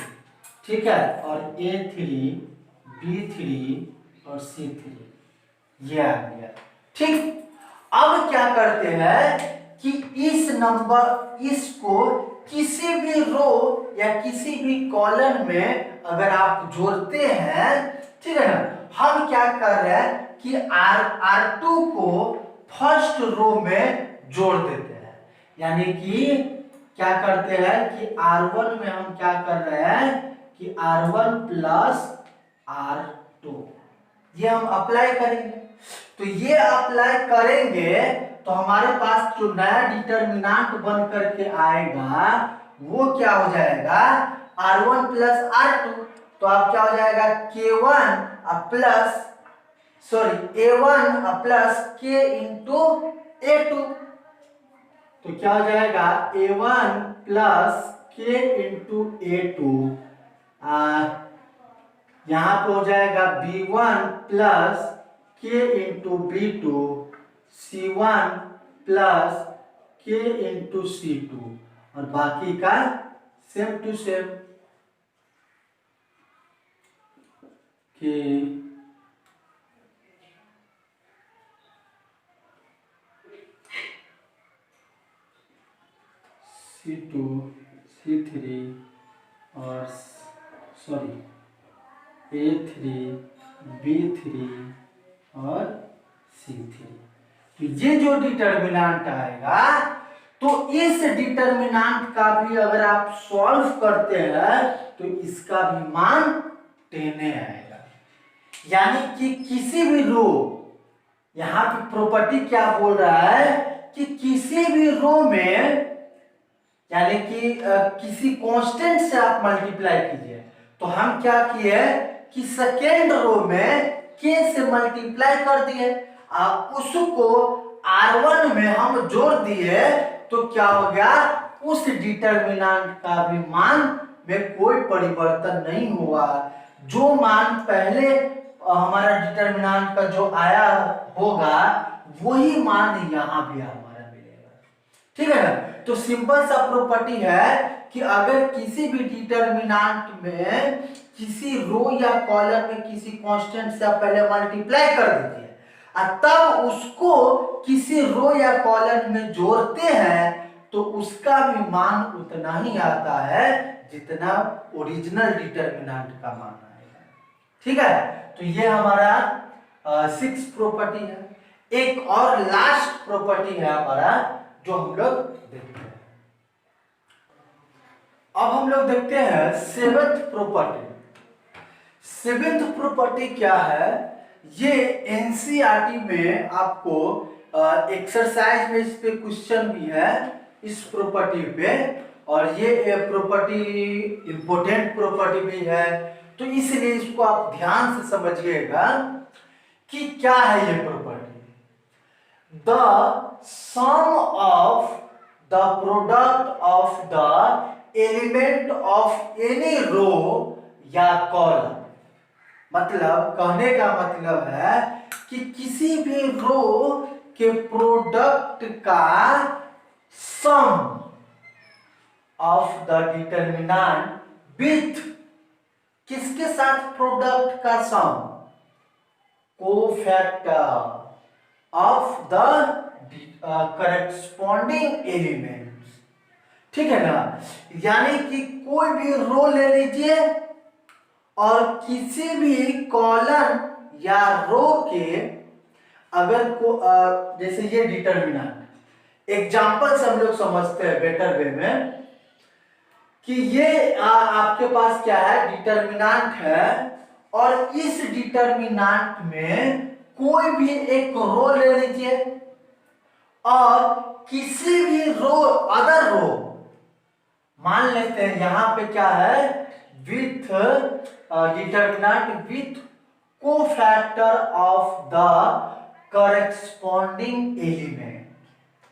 ठीक है, और A3 B3 और C3 ये आ गया। ठीक। अब क्या करते हैं कि इसको किसी भी रो या किसी भी कॉलम में अगर आप जोड़ते हैं, ठीक है ना, हम क्या कर रहे हैं कि R2 को फर्स्ट रो में जोड़ देते हैं। यानी कि क्या करते हैं कि R1 में हम क्या कर रहे हैं कि R1 प्लस R2 ये हम अप्लाई करेंगे। तो ये अप्लाई करेंगे तो हमारे पास जो नया डिटर्मिनेंट बन करके आएगा वो क्या हो जाएगा, R1 प्लस R2। तो अब क्या हो जाएगा, K1 plus A1 plus K into A2। तो क्या हो जाएगा, A1 plus K into A2। यहां पे हो जाएगा B1 plus K into B2 C1 plus K into C2 और बाकी का सेम टू सेम कि 3 और सॉरी A3 B3 और C3। तो ये जो डिटर्मिनेंट आएगा, तो इस डिटर्मिनेंट का भी अगर आप सॉल्व करते हैं तो इसका भी मान 10 आएगा। यानी कि किसी भी रो, यहां की प्रॉपर्टी क्या बोल रहा है कि किसी भी रो में, यानी कि किसी कांस्टेंट से आप मल्टीप्लाई कीजिए। तो हम क्या किए कि सेकेंड रो में k से मल्टीप्लाई कर दिए, उसको R1 में हम जोड़ दिए, तो क्या हो गया, उस डिटर्मिनेंट का भी मान में कोई परिवर्तन नहीं हुआ। जो मान पहले हमारा डिटर्मिनेंट का जो आया होगा वही मान यहाँ भी हमारा मिलेगा। ठीक है ना। तो सिंपल सा प्रॉपर्टी है कि अगर किसी भी डिटर्मिनेंट में किसी रो या कॉलम में किसी कांस्टेंट से आप पहले मल्टीप्लाई कर दीजिए और तब उसको किसी रो या कॉलम में जोड़ते हैं, तो उसका भी मान उतना ही आता है जितना ओरिजिनल डिटर्मिनेंट का मान आएगा। ठीक है। तो ये हमारा 6 प्रॉपर्टी है। एक और लास्ट प्रॉपर्टी है हमारा जो हम लोग देखते हैं। अब हम लोग देखते हैं 7th प्रॉपर्टी। 7th प्रॉपर्टी क्या है, ये एनसीईआरटी में आपको एक्सरसाइज में इस पे क्वेश्चन भी है इस प्रॉपर्टी पे, और ये प्रॉपर्टी इंपॉर्टेंट प्रॉपर्टी भी है, तो इसलिए इसको आप ध्यान से समझिएगा कि क्या है ये property. The sum of the product of the element of any row या कॉलम, मतलब कहने का मतलब है कि किसी भी रो के प्रोडक्ट का sum of the determinant with, किसके साथ प्रोडक्ट का sum, cofactor of the corresponding elements. ठीक है ना। यानी कि कोई भी रो ले लीजिए और किसी भी कॉलम या रो के अगर को जैसे ये डिटर्मिनेंट, एग्जांपल से हम लोग समझते हैं बेटर वे में कि ये आपके पास क्या है, डिटर्मिनेंट है, और इस डिटर्मिनेंट में कोई भी एक रो ले लीजिए और किसी भी रो, अदर रो, मान लेते हैं यहां पे क्या है, with determinant with cofactor of the corresponding element.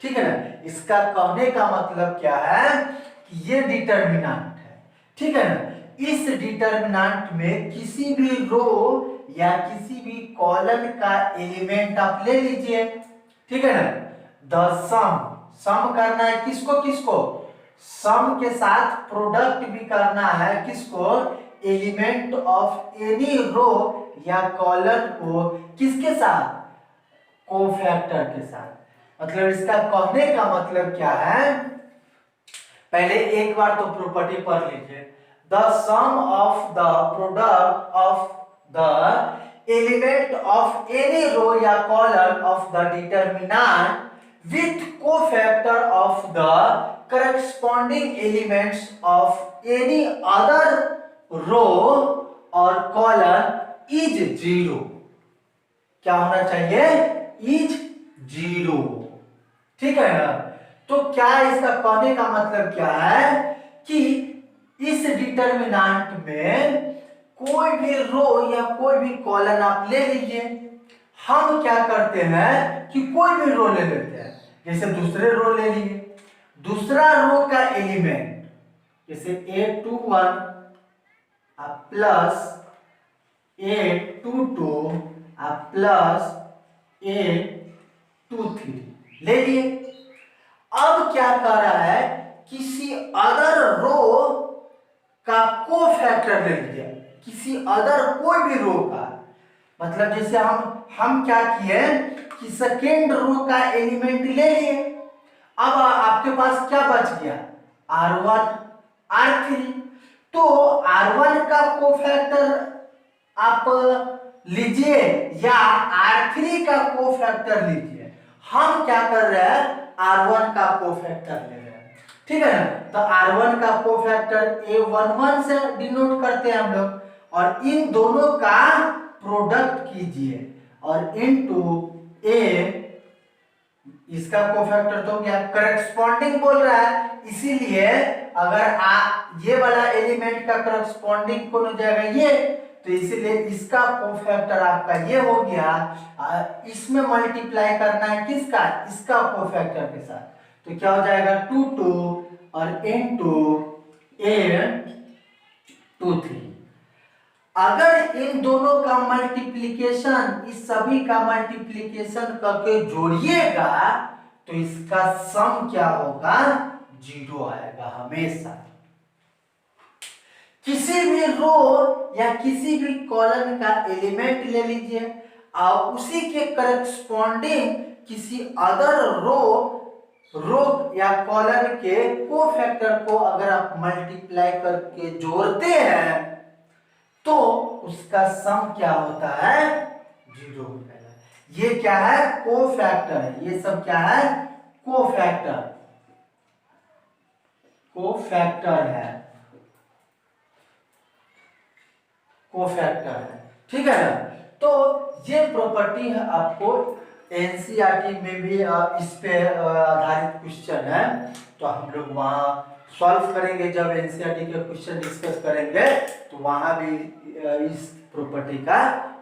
ठीक है ना। इसका कहने का मतलब क्या है कि ये डिटर्मिनेंट है। ठीक है ना। इस डिटर्मिनेंट में किसी भी रो या किसी भी कॉलम का एलिमेंट आप ले लीजिए। ठीक है ना। द सम करना है किसको किसको, सम के साथ प्रोडक्ट भी करना है किसको, एलिमेंट ऑफ एनी रो या कॉलम को किसके साथ, कोफैक्टर के साथ। मतलब इसका कहने का मतलब क्या है, पहले एक बार तो प्रॉपर्टी पढ़ लीजिए। The sum of the product of the element of any row या column of the determinant with cofactor of the corresponding elements of any other row और कॉलम इज 0। क्या होना चाहिए, इज 0। ठीक है ना। तो क्या इसका कहने का मतलब क्या है कि इस डिटर्मिनेंट में कोई भी रो या कोई भी कॉलम आप ले लीजिए। हम क्या करते हैं कि कोई भी रो ले लेते हैं, जैसे दूसरे रो ले लिए, दूसरा रो का एलिमेंट जैसे A21 plus A22 plus A23 ले लिए। अब क्या कर रहा है, किसी अदर रो का कोफैक्टर ले लीजिए, किसी अदर कोई भी रो का, मतलब जैसे हम क्या किए कि सेकेंड रो का एलिमेंट ले लिए। अब आपके पास क्या बच गया, R1 R3। तो R1 का कोफैक्टर आप लीजिए या R3 का कोफैक्टर लीजिए। हम क्या कर रहे हैं, R1 का कोफैक्टर ले रहे हैं, ठीक है ना। तो R1 का कोफैक्टर A11 से डिनोट करते हैं हम लोग, और इन दोनों का प्रोडक्ट कीजिए और इनटू A, इसका कोफैक्टर तो क्या करस्पॉन्डिंग बोल रहा है, इसीलिए अगर ये वाला एलिमेंट का करस्पॉन्डिंग कौन हो जाएगा, ये, तो इसीलिए इसका कोफैक्टर आपका ये हो गया। इसमें मल्टीप्लाई करना है किसका, इसका कोफैक्टर के साथ, तो क्या हो जाएगा 2 2 और इनटू A23। अगर इन दोनों का मल्टीप्लिकेशन, इस सभी का मल्टीप्लिकेशन करके जोड़िएगा तो इसका सम क्या होगा, 0 आएगा हमेशा। किसी भी रो या किसी भी कॉलम का एलिमेंट ले लीजिए और उसी के करस्पॉन्डिंग किसी अदर रो या कॉलम के कोफैक्टर को अगर आप मल्टीप्लाई करके जोड़ते हैं तो उसका सम क्या होता है, 0 होता है। ये क्या है, कोफैक्टर है, ये सब क्या है, कोफैक्टर है, कोफैक्टर है, ठीक है ना। तो ये प्रॉपर्टी है, आपको एनसीईआरटी में भी इस पे आधारित क्वेश्चन है, तो हम लोग वहां सॉल्व करेंगे। जब एनसीईआरटी के क्वेश्चन डिस्कस करेंगे तो वहां भी इस प्रॉपर्टी का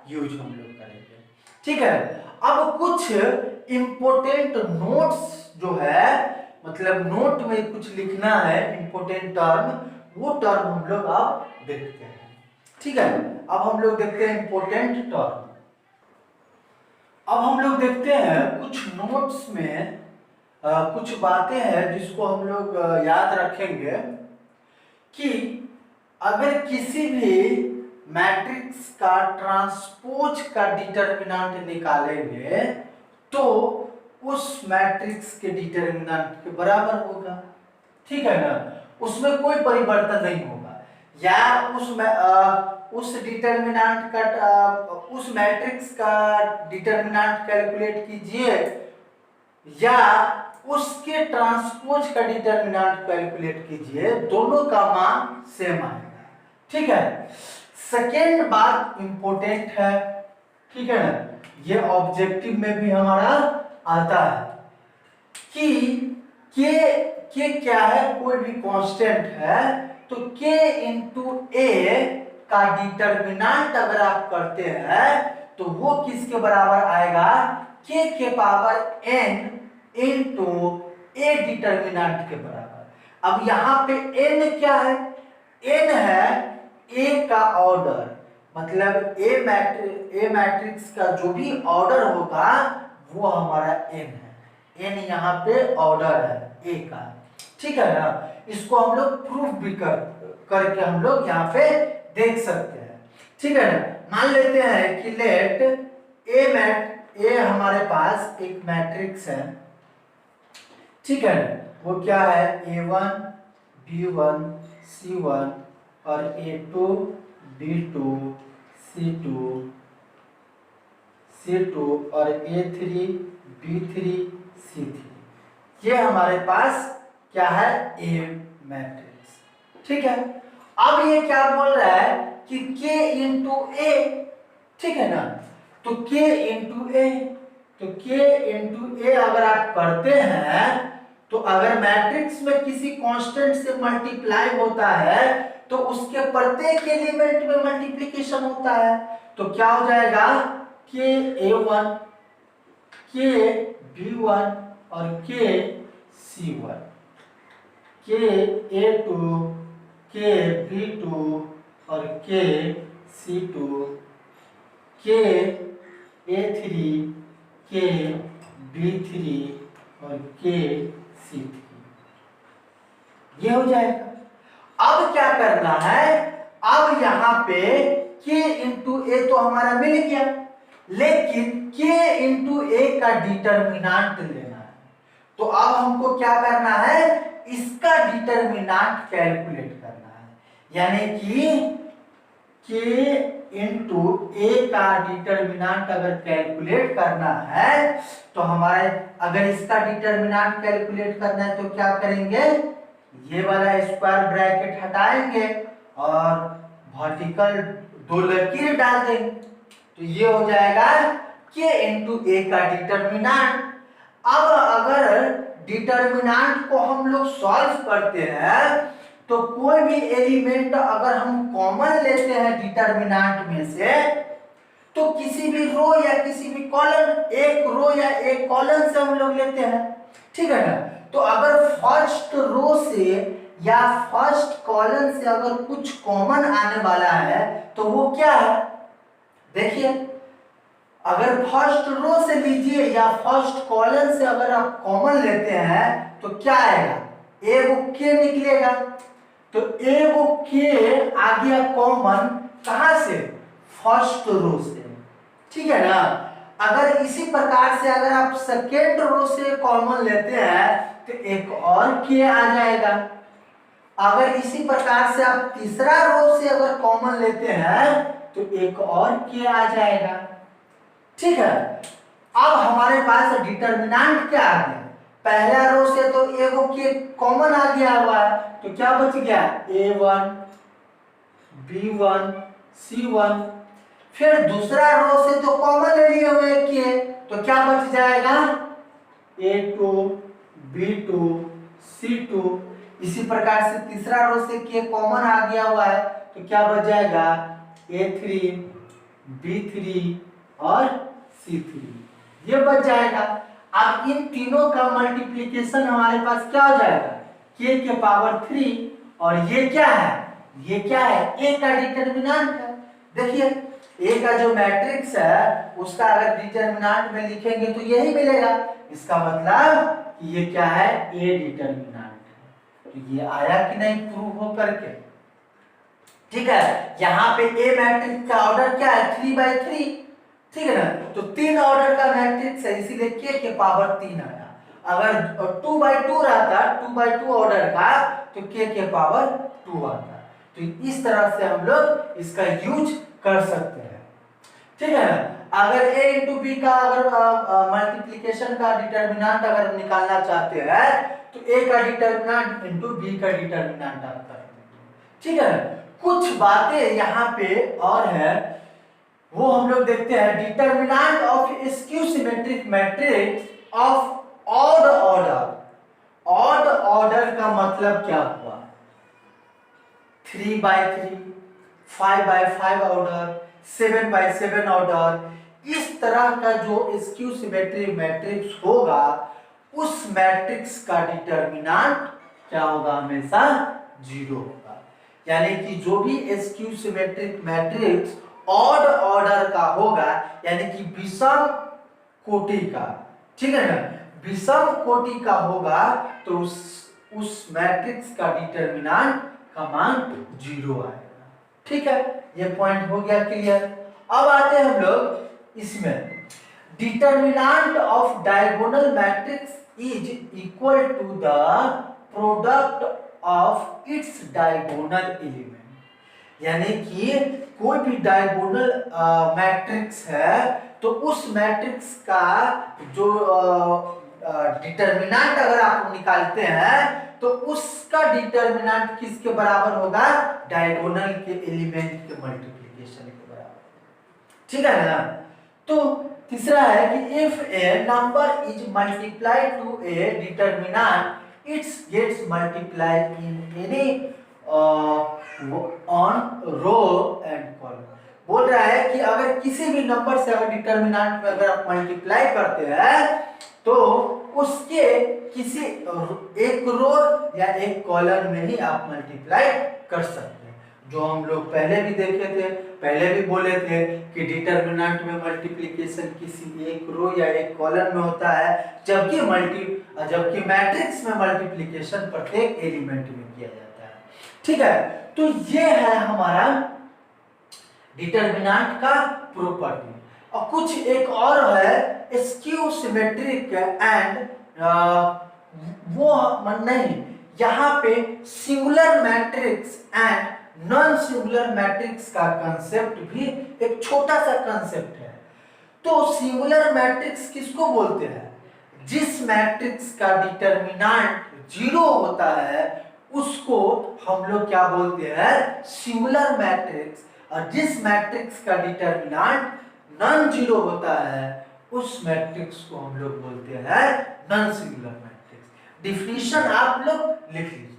यूज हम लोग करेंगे, ठीक है। अब कुछ इंपोर्टेंट नोट्स जो है, मतलब नोट में कुछ लिखना है इंपोर्टेंट टर्म, वो टर्म हम लोग अब देखते हैं, ठीक है। अब हम लोग देखते हैं इंपोर्टेंट टर्म। अब हम लोग देखते हैं कुछ नोट्स में कुछ बातें हैं जिसको हम लोग याद रखेंगे कि अगर किसी भी मैट्रिक्स का ट्रांसपोज का डिटरमिनेंट निकालेंगे तो उस मैट्रिक्स के डिटरमिनेंट के बराबर होगा, ठीक है ना, उसमें कोई परिवर्तन नहीं होगा। या उस डिटरमिनेंट का उस मैट्रिक्स का डिटरमिनेंट कैलकुलेट कीजिए या उसके ट्रांसपोज का डिटरमिनेंट कैलकुलेट कीजिए, दोनों का मान सेम आएगा, ठीक है। सेकेंड बात इंपॉर्टेंट है, ठीक है ना, ये ऑब्जेक्टिव में भी हमारा आता है कि के क्या है, कोई भी कांस्टेंट है तो k इंटू ए का डिटरमिनेंट अगर आप करते हैं तो वो किसके बराबर आएगा, k के पावर n इंटू ए डिटरमिनेंट के बराबर। अब यहाँ पे n क्या है, n है a का ऑर्डर, मतलब ए मैट्रिक्स का जो भी ऑर्डर होगा वो हमारा n है, n यहाँ पे ऑर्डर है a का, ठीक है ना। इसको हम लोग प्रूफ भी करके हम लोग यहाँ पे देख सकते हैं, ठीक है ना। मान लेते हैं कि लेट ए हमारे पास एक मैट्रिक्स है, ठीक है ना, वो क्या है A1 B1 C1 और A2 B2 C2 और A3 B3 C3, ये हमारे पास क्या है, ए मैट्रिक्स, ठीक है। अब ये क्या बोल रहा है कि k इंटू ए, ठीक है ना, तो k इंटू ए अगर आप करते हैं तो अगर मैट्रिक्स में किसी कांस्टेंट से मल्टीप्लाई होता है तो उसके प्रत्येक एलिमेंट में मल्टीप्लिकेशन होता है, तो क्या हो जाएगा, k A1 k B1 और k C1, k A2 k B2 और k C2, k A3 k B3 और k C3, ये हो जाएगा। अब क्या करना है, अब यहाँ पे k इंटू ए तो हमारा मिल गया, लेकिन k इंटू ए का डिटरमिनेंट लेना है, तो अब हमको क्या करना है, इसका डिटरमिनेंट कैलकुलेट करना है। यानी कि k इंटू ए का डिटर्मिनेंट अगर कैलकुलेट करना है तो हमारे, अगर इसका डिटर्मिनेंट कैलकुलेट करना है तो क्या करेंगे, ये वाला स्क्वायर ब्रैकेट हटाएंगे और वर्टिकल 2 लकीर डाल देंगे, तो ये हो जाएगा k इंटू ए का डिटर्मिनेंट। अब अगर डिटर्मिनेंट को हम लोग सॉल्व करते हैं तो कोई भी एलिमेंट अगर हम कॉमन लेते हैं डिटर्मिनेंट में से, तो किसी भी रो या किसी भी कॉलम, एक रो या एक कॉलम से हम लोग लेते हैं, ठीक है ना। तो अगर फर्स्ट रो से या फर्स्ट कॉलम से अगर कुछ कॉमन आने वाला है तो वो क्या है, देखिए अगर फर्स्ट रो से लीजिए या फर्स्ट कॉलम से अगर आप कॉमन लेते हैं तो क्या आएगा, ए वो के निकलेगा, तो ए वो के आ गया कॉमन कहां से, फर्स्ट रो से, ठीक है ना। अगर इसी प्रकार से अगर आप सेकेंड रो से कॉमन लेते हैं तो एक और के आ जाएगा। अगर इसी प्रकार से आप तीसरा रो से अगर कॉमन लेते हैं तो एक और के आ जाएगा, ठीक है। अब हमारे पास डिटर्मिनेंट क्या आ गया, पहला रो से तो एगो के कॉमन आ गया हुआ है, तो क्या बच गया, a1 b1 c1। फिर दूसरा रो से तो कॉमन ले लिए हुए के, तो क्या बच जाएगा, a2 b2 c2। इसी प्रकार से तीसरा रो से के कॉमन आ गया हुआ है, तो क्या बच जाएगा, a3 b3 और c3, ये बच जाएगा। अब इन तीनों का मल्टीप्लिकेशन हमारे पास क्या हो जाएगा, k के पावर 3, और ये क्या है, ये क्या है, a का डिटर्मिनेंट है। देखिए a का जो मैट्रिक्स है उसका अगर डिटर्मिनेंट में लिखेंगे तो यही मिलेगा, इसका मतलब कि ये क्या है, a डिटर्मिनेंट है। तो ये आया कि नहीं प्रूव हो करके, ठीक है। यहाँ पे a मैट्रिक्स का ऑर्डर क्या है, 3/3, ठीक है ना। तो 3 ऑर्डर का मैट्रिक्स है, इसीलिए k के पावर 3 आया। अगर 2/2 रहता, 2/2 ऑर्डर का, तो k के पावर 2 आता। तो इस तरह से हम लोग इसका यूज कर सकते हैं, ठीक है ना। अगर a इंटू बी का अगर मल्टीप्लिकेशन का डिटर्मिनेंट अगर निकालना चाहते हैं तो a का डिटर्मिनेंट इंटू b का डिटर्मिनेंट आता है, ठीक है। कुछ बातें यहाँ पे और है वो हम लोग देखते हैं। Determinant of skew symmetric matrix of odd order, odd order का मतलब क्या हुआ, 3/3, 5/5 ऑर्डर, 7/7 ऑर्डर, इस तरह का जो स्क्यू सिमेट्रिक मैट्रिक्स होगा उस मैट्रिक्स का डिटर्मिनेंट क्या होगा, हमेशा 0 होगा। यानी कि जो भी skew symmetric matrix odd order का होगा, यानी कि विषम कोटि का, ठीक है ना, विषम कोटि का होगा, तो उस मैट्रिक्स का डिटर्मिनेंट का मान 0 आएगा, ठीक है। ये पॉइंट हो गया क्लियर। अब आते हैं हम लोग इसमें, determinant of diagonal matrix is equal to the product of its diagonal element. यानी कि कोई भी डायगोनल मैट्रिक्स है तो उस मैट्रिक्स का जो डिटर्मिनेंट अगर आप निकालते हैं तो उसका डिटर्मिनेंट किसके बराबर होगा, डायगोनल के एलिमेंट के मल्टीप्लिकेशन के बराबर, ठीक है ना। तो तीसरा है कि if a number is multiplied to a determinant its gets multiplied in any on row and column. बोल रहा है कि अगर किसी भी नंबर से अगर डिटर्मिनेंट में अगर आप मल्टीप्लाई करते हैं तो उसके किसी एक रो या एक कॉलम में ही आप मल्टीप्लाई कर सकते हैं। जो हम लोग पहले भी देखे थे, पहले भी बोले थे कि डिटर्मिनेंट में मल्टीप्लिकेशन किसी एक रो या एक कॉलम में होता है, जबकि मैट्रिक्स में मल्टीप्लिकेशन प्रत्येक एलिमेंट में किया जाता है, ठीक है। तो ये है हमारा डिटर्मिनेंट का प्रॉपर्टी। और कुछ एक और है स्क्यू सिमेट्रिक एंड वो नहीं, यहाँ पे singular matrix and non singular matrix का कंसेप्ट भी एक छोटा सा कंसेप्ट है। तो सिंगुलर मैट्रिक्स किसको बोलते हैं? जिस मैट्रिक्स का डिटर्मिनेंट 0 होता है उसको हम लोग क्या बोलते हैं? Singular matrix. और जिस मैट्रिक्स का डिटर्मिनेंट नॉन जीरो होता है उस मैट्रिक्स को हम लोग बोलते हैं नॉन सिंगुलर मैट्रिक्स। डिफिनीशन आप लोग लिख लीजिए।